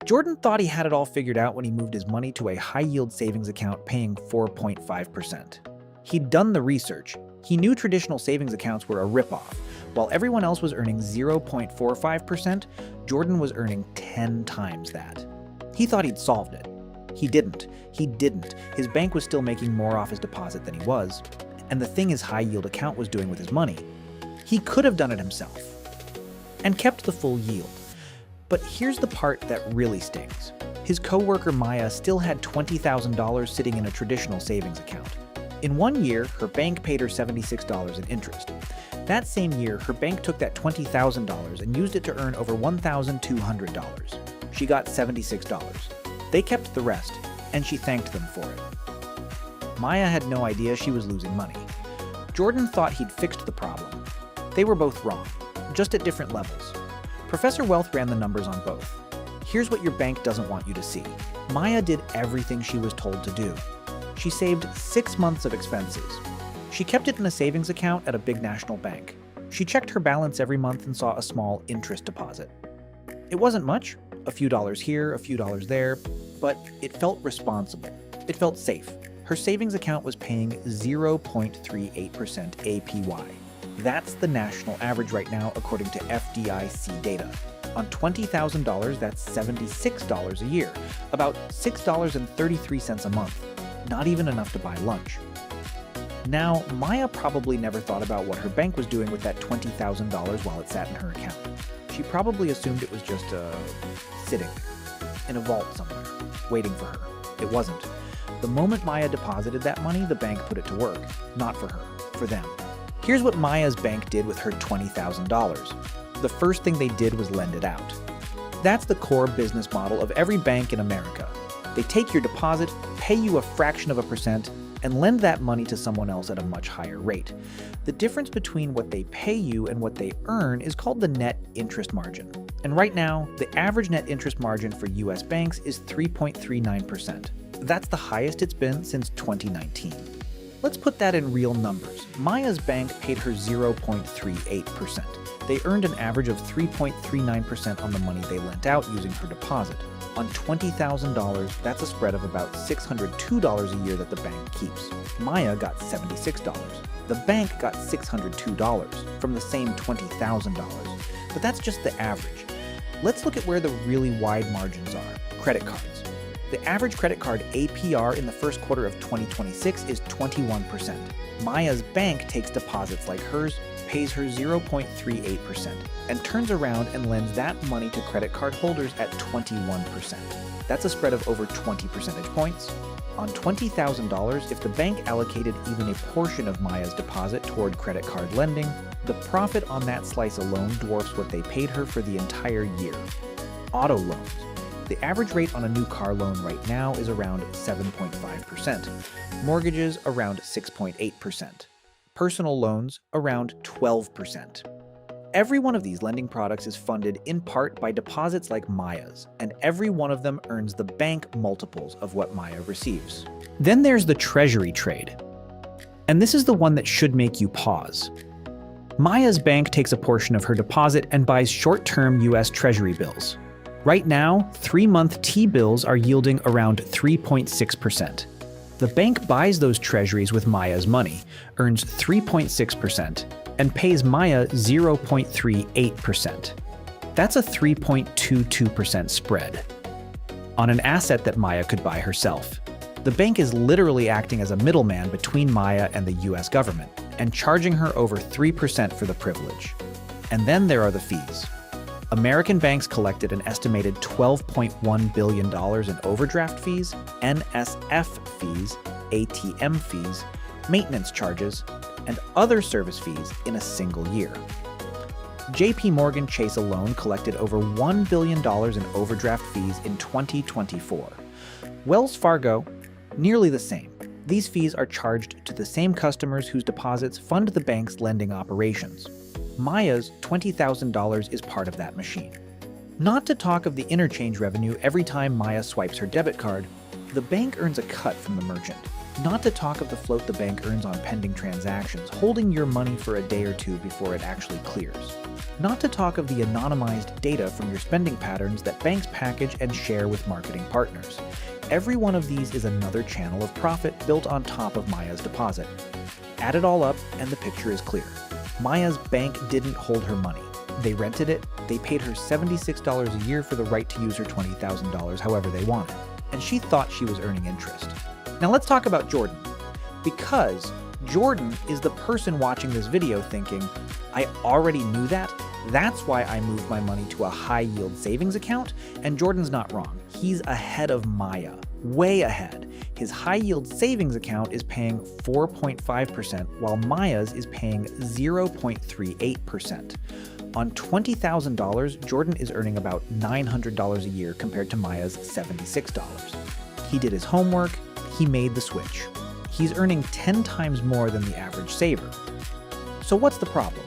Jordan thought he had it all figured out when he moved his money to a high-yield savings account paying 4.5%. He'd done the research. He knew traditional savings accounts were a ripoff. While everyone else was earning 0.45%, Jordan was earning 10 times that. He thought he'd solved it. He didn't. His bank was still making more off his deposit than he was. And the thing his high-yield account was doing with his money, he could have done it himself and kept the full yield. But here's the part that really stings. His coworker Maya still had $20,000 sitting in a traditional savings account. In 1 year, her bank paid her $76 in interest. That same year, her bank took that $20,000 and used it to earn over $1,200. She got $76. They kept the rest, and she thanked them for it. Maya had no idea she was losing money. Jordan thought he'd fixed the problem. They were both wrong, just at different levels. Professor Wealth ran the numbers on both. Here's what your bank doesn't want you to see. Maya did everything she was told to do. She saved 6 months of expenses. She kept it in a savings account at a big national bank. She checked her balance every month and saw a small interest deposit. It wasn't much, a few dollars here, a few dollars there, but it felt responsible. It felt safe. Her savings account was paying 0.38% APY. That's the national average right now according to FDIC data. On $20,000, that's $76 a year, about $6.33 a month. Not even enough to buy lunch. Now, Maya probably never thought about what her bank was doing with that $20,000 while it sat in her account. She probably assumed it was just sitting in a vault somewhere, waiting for her. It wasn't. The moment Maya deposited that money, the bank put it to work. Not for her, for them. Here's what Maya's bank did with her $20,000. The first thing they did was lend it out. That's the core business model of every bank in America. They take your deposit, pay you a fraction of a percent, and lend that money to someone else at a much higher rate. The difference between what they pay you and what they earn is called the net interest margin. And right now, the average net interest margin for US banks is 3.39%. That's the highest it's been since 2019. Let's put that in real numbers. Maya's bank paid her 0.38%. They earned an average of 3.39% on the money they lent out using her deposit. On $20,000, that's a spread of about $602 a year that the bank keeps. Maya got $76. The bank got $602 from the same $20,000. But that's just the average. Let's look at where the really wide margins are. Credit cards. The average credit card APR in the first quarter of 2026 is 21%. Maya's bank takes deposits like hers, pays her 0.38%, and turns around and lends that money to credit card holders at 21%. That's a spread of over 20 percentage points. On $20,000, if the bank allocated even a portion of Maya's deposit toward credit card lending, the profit on that slice alone dwarfs what they paid her for the entire year. Auto loans. The average rate on a new car loan right now is around 7.5%. Mortgages around 6.8%. Personal loans around 12%. Every one of these lending products is funded in part by deposits like Maya's, and every one of them earns the bank multiples of what Maya receives. Then there's the treasury trade. And this is the one that should make you pause. Maya's bank takes a portion of her deposit and buys short-term US Treasury bills. Right now, 3-month T-bills are yielding around 3.6%. The bank buys those treasuries with Maya's money, earns 3.6%, and pays Maya 0.38%. That's a 3.22% spread on an asset that Maya could buy herself. The bank is literally acting as a middleman between Maya and the US government and charging her over 3% for the privilege. And then there are the fees. American banks collected an estimated $12.1 billion in overdraft fees, NSF fees, ATM fees, maintenance charges, and other service fees in a single year. JP Morgan Chase alone collected over $1 billion in overdraft fees in 2024. Wells Fargo, nearly the same. These fees are charged to the same customers whose deposits fund the bank's lending operations. Maya's $20,000 is part of that machine. Not to talk of the interchange revenue every time Maya swipes her debit card, the bank earns a cut from the merchant. Not to talk of the float the bank earns on pending transactions, holding your money for a day or two before it actually clears. Not to talk of the anonymized data from your spending patterns that banks package and share with marketing partners. Every one of these is another channel of profit built on top of Maya's deposit. Add it all up and the picture is clear. Maya's bank didn't hold her money. They rented it, they paid her $76 a year for the right to use her $20,000 however they wanted, and she thought she was earning interest. Now let's talk about Jordan. Because Jordan is the person watching this video thinking, I already knew that, that's why I moved my money to a high-yield savings account, and Jordan's not wrong. He's ahead of Maya, way ahead. His high-yield savings account is paying 4.5%, while Maya's is paying 0.38%. On $20,000, Jordan is earning about $900 a year compared to Maya's $76. He did his homework, he made the switch. He's earning 10 times more than the average saver. So what's the problem?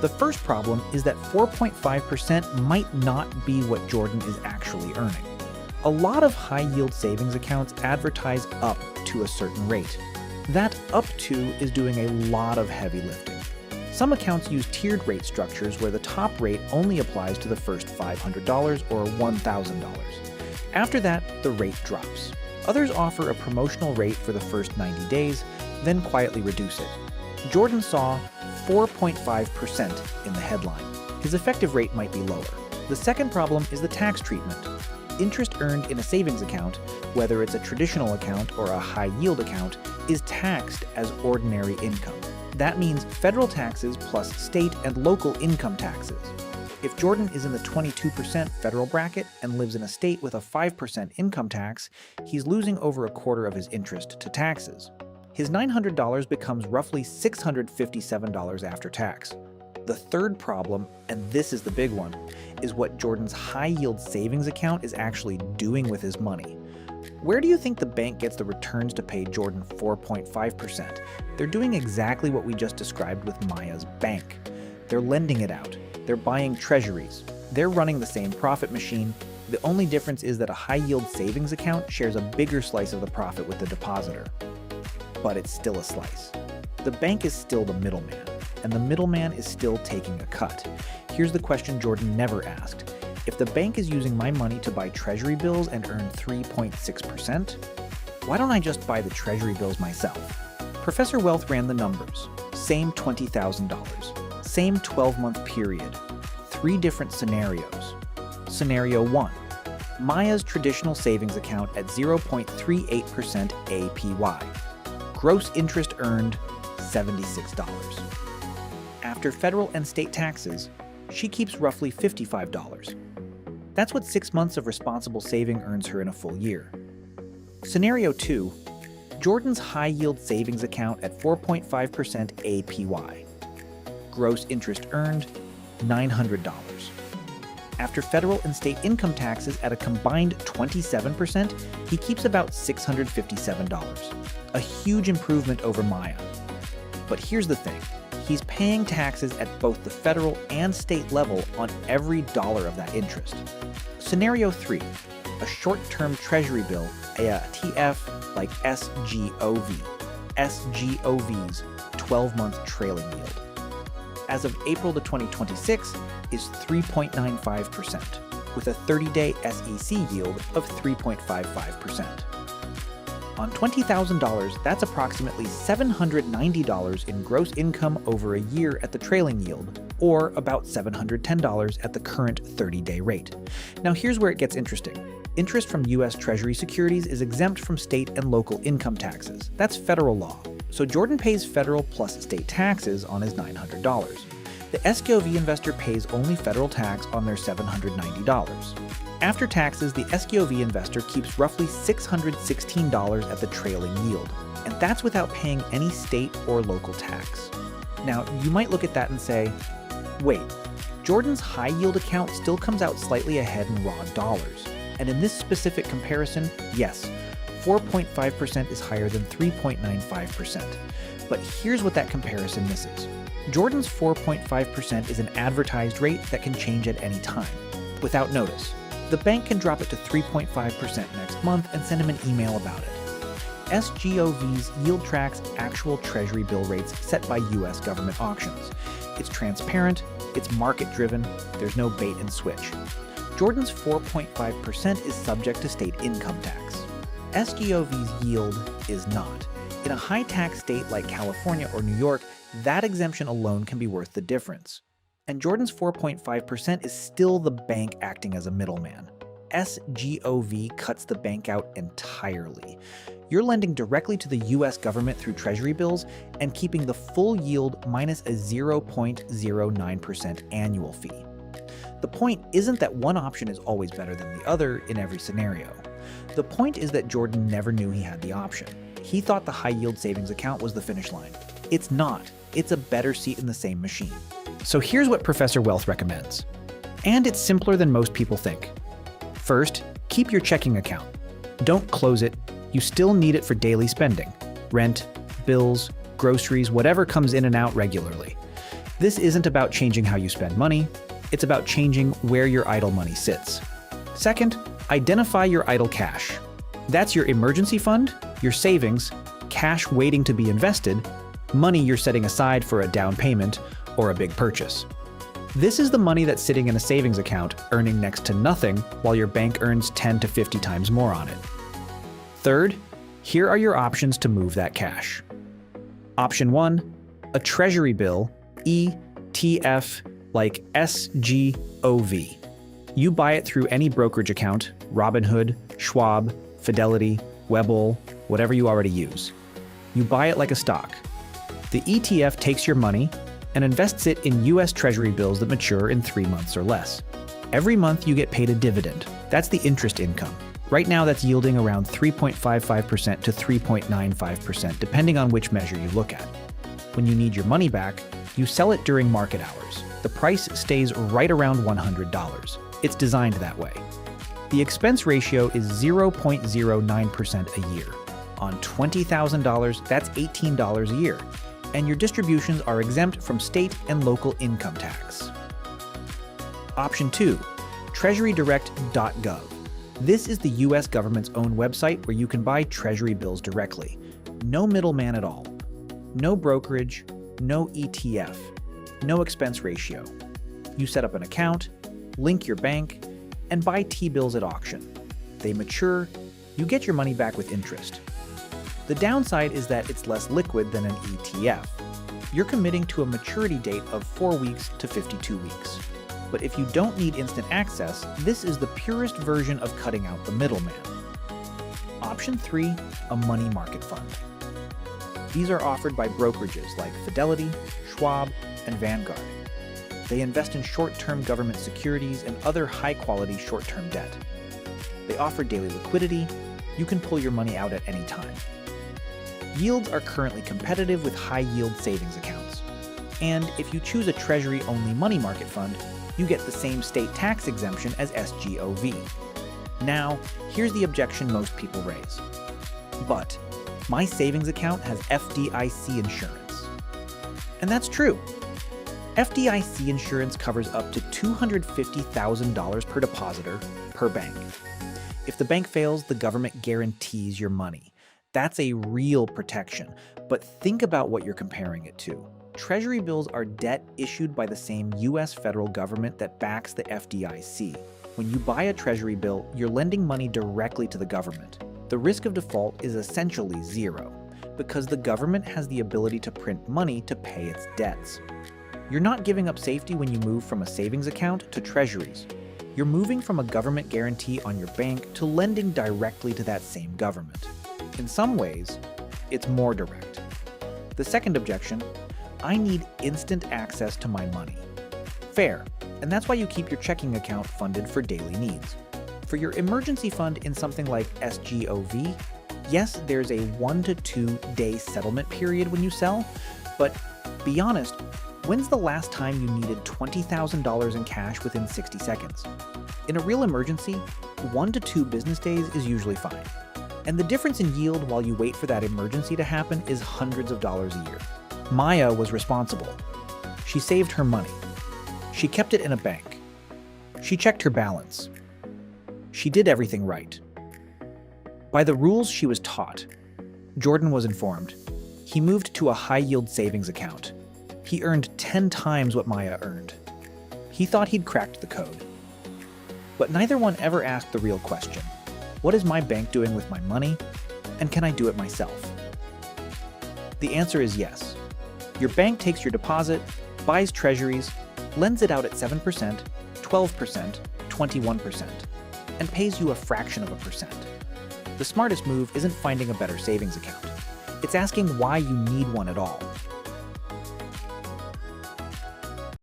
The first problem is that 4.5% might not be what Jordan is actually earning. A lot of high-yield savings accounts advertise up to a certain rate. That up to is doing a lot of heavy lifting. Some accounts use tiered rate structures where the top rate only applies to the first $500 or $1,000. After that, the rate drops. Others offer a promotional rate for the first 90 days, then quietly reduce it. Jordan saw 4.5% in the headline. His effective rate might be lower. The second problem is the tax treatment. Interest earned in a savings account, whether it's a traditional account or a high-yield account, is taxed as ordinary income. That means federal taxes plus state and local income taxes. If Jordan is in the 22% federal bracket and lives in a state with a 5% income tax, he's losing over a quarter of his interest to taxes. His $900 becomes roughly $657 after tax. The third problem, and this is the big one, is what Jordan's high-yield savings account is actually doing with his money. Where do you think the bank gets the returns to pay Jordan 4.5%? They're doing exactly what we just described with Maya's bank. They're lending it out. They're buying treasuries. They're running the same profit machine. The only difference is that a high-yield savings account shares a bigger slice of the profit with the depositor. But it's still a slice. The bank is still the middleman, and the middleman is still taking a cut. Here's the question Jordan never asked. If the bank is using my money to buy treasury bills and earn 3.6%, why don't I just buy the treasury bills myself? Professor Wealth ran the numbers. Same $20,000. Same 12-month period. 3 different scenarios. Scenario 1. Maya's traditional savings account at 0.38% APY. Gross interest earned, $76. After federal and state taxes, she keeps roughly $55. That's what 6 months of responsible saving earns her in a full year. Scenario 2. Jordan's high-yield savings account at 4.5% APY. Gross interest earned, $900. After federal and state income taxes at a combined 27%, he keeps about $657. A huge improvement over Maya. But here's the thing. He's paying taxes at both the federal and state level on every dollar of that interest. Scenario 3. A short-term treasury bill, a TF like SGOV. SGOV's 12-month trailing yield. As of April 2026, is 3.95%, with a 30-day SEC yield of 3.55%. On $20,000, that's approximately $790 in gross income over a year at the trailing yield, or about $710 at the current 30-day rate. Now here's where it gets interesting. Interest from U.S. Treasury securities is exempt from state and local income taxes. That's federal law. So Jordan pays federal plus state taxes on his $900. The SGOV investor pays only federal tax on their $790. After taxes, the SGOV investor keeps roughly $616 at the trailing yield, and that's without paying any state or local tax. Now, you might look at that and say, wait, Jordan's high-yield account still comes out slightly ahead in raw dollars. And in this specific comparison, yes, 4.5% is higher than 3.95%. But here's what that comparison misses. Jordan's 4.5% is an advertised rate that can change at any time, without notice. The bank can drop it to 3.5% next month and send him an email about it. SGOV's yield tracks actual Treasury bill rates set by U.S. government auctions. It's transparent, it's market-driven, there's no bait and switch. Jordan's 4.5% is subject to state income tax. SGOV's yield is not. In a high-tax state like California or New York, that exemption alone can be worth the difference. And Jordan's 4.5% is still the bank acting as a middleman. SGOV cuts the bank out entirely. You're lending directly to the U.S. government through Treasury bills and keeping the full yield minus a 0.09% annual fee. The point isn't that one option is always better than the other in every scenario. The point is that Jordan never knew he had the option. He thought the high-yield savings account was the finish line. It's not. It's a better seat in the same machine. So here's what Professor Wealth recommends. And it's simpler than most people think. First, keep your checking account. Don't close it. You still need it for daily spending. Rent, bills, groceries, whatever comes in and out regularly. This isn't about changing how you spend money. It's about changing where your idle money sits. Second, identify your idle cash. That's your emergency fund, your savings, cash waiting to be invested, money you're setting aside for a down payment or a big purchase. This is the money that's sitting in a savings account earning next to nothing while your bank earns 10 to 50 times more on it. Third, here are your options to move that cash. Option 1, a treasury bill, ETF, like SGOV. You buy it through any brokerage account, Robinhood, Schwab, Fidelity, Webull, whatever you already use. You buy it like a stock. The ETF takes your money and invests it in U.S. Treasury bills that mature in 3 months or less. Every month you get paid a dividend. That's the interest income. Right now that's yielding around 3.55% to 3.95%, depending on which measure you look at. When you need your money back, you sell it during market hours. The price stays right around $100. It's designed that way. The expense ratio is 0.09% a year. On $20,000, that's $18 a year. And your distributions are exempt from state and local income tax. Option 2, treasurydirect.gov. This is the U.S. government's own website where you can buy Treasury bills directly. No middleman at all. No brokerage, no ETF, no expense ratio. You set up an account, link your bank, and buy T-bills at auction. They mature, you get your money back with interest. The downside is that it's less liquid than an ETF. You're committing to a maturity date of 4 weeks to 52 weeks. But if you don't need instant access, this is the purest version of cutting out the middleman. Option 3, a money market fund. These are offered by brokerages like Fidelity, Schwab, and Vanguard. They invest in short-term government securities and other high-quality short-term debt. They offer daily liquidity. You can pull your money out at any time. Yields are currently competitive with high-yield savings accounts. And if you choose a Treasury-only money market fund, you get the same state tax exemption as SGOV. Now, here's the objection most people raise. But my savings account has FDIC insurance. And that's true. FDIC insurance covers up to $250,000 per depositor per bank. If the bank fails, the government guarantees your money. That's a real protection, but think about what you're comparing it to. Treasury bills are debt issued by the same U.S. federal government that backs the FDIC. When you buy a Treasury bill, you're lending money directly to the government. The risk of default is essentially zero, because the government has the ability to print money to pay its debts. You're not giving up safety when you move from a savings account to treasuries. You're moving from a government guarantee on your bank to lending directly to that same government. In some ways, it's more direct. The second objection, I need instant access to my money. Fair, and that's why you keep your checking account funded for daily needs. For your emergency fund in something like SGOV, yes, there's a 1 to 2 day settlement period when you sell, but be honest, when's the last time you needed $20,000 in cash within 60 seconds? In a real emergency, 1 to 2 business days is usually fine. And the difference in yield while you wait for that emergency to happen is hundreds of dollars a year. Maya was responsible. She saved her money. She kept it in a bank. She checked her balance. She did everything right. By the rules she was taught. Jordan was informed. He moved to a high-yield savings account. He earned 10 times what Maya earned. He thought he'd cracked the code. But neither one ever asked the real question. What is my bank doing with my money? And can I do it myself? The answer is yes. Your bank takes your deposit, buys treasuries, lends it out at 7%, 12%, 21%, and pays you a fraction of a percent. The smartest move isn't finding a better savings account. It's asking why you need one at all.